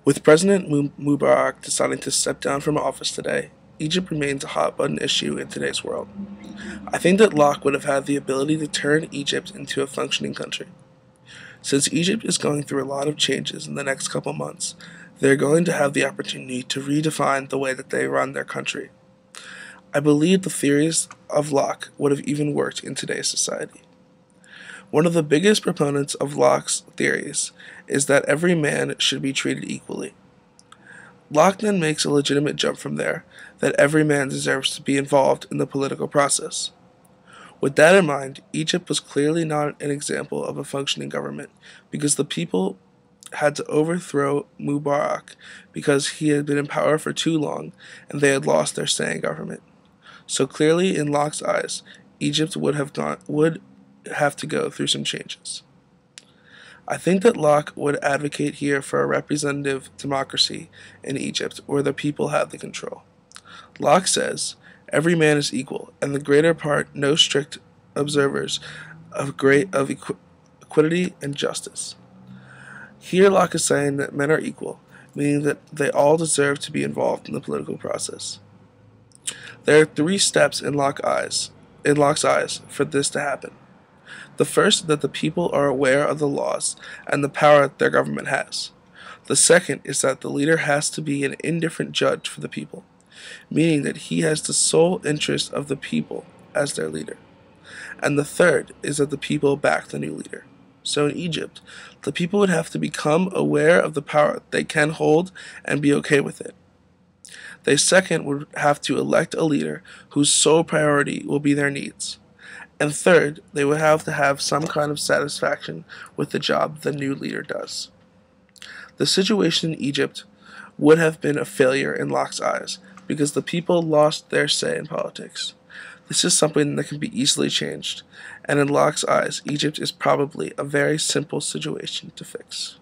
With President Mubarak deciding to step down from office today, Egypt remains a hot-button issue in today's world. I think that Locke would have had the ability to turn Egypt into a functioning country. Since Egypt is going through a lot of changes in the next couple months, they're going to have the opportunity to redefine the way that they run their country. I believe the theories of Locke would have even worked in today's society. One of the biggest proponents of Locke's theories is that every man should be treated equally. Locke then makes a legitimate jump from there, that every man deserves to be involved in the political process. With that in mind, Egypt was clearly not an example of a functioning government, because the people had to overthrow Mubarak because he had been in power for too long and they had lost their say in government. So clearly, in Locke's eyes, Egypt would have to go through some changes. I think that Locke would advocate here for a representative democracy in Egypt where the people have the control. Locke says, every man is equal, and the greater part no strict observers of equity and justice. Here Locke is saying that men are equal, meaning that they all deserve to be involved in the political process. There are 3 steps in Locke's eyes for this to happen. The first, that the people are aware of the laws and the power their government has. The second is that the leader has to be an indifferent judge for the people, meaning that he has the sole interest of the people as their leader. And the third is that the people back the new leader. So in Egypt, the people would have to become aware of the power they can hold and be okay with it. They second would have to elect a leader whose sole priority will be their needs. And third, they would have to have some kind of satisfaction with the job the new leader does. The situation in Egypt would have been a failure in Locke's eyes because the people lost their say in politics. This is something that can be easily changed, and in Locke's eyes, Egypt is probably a very simple situation to fix.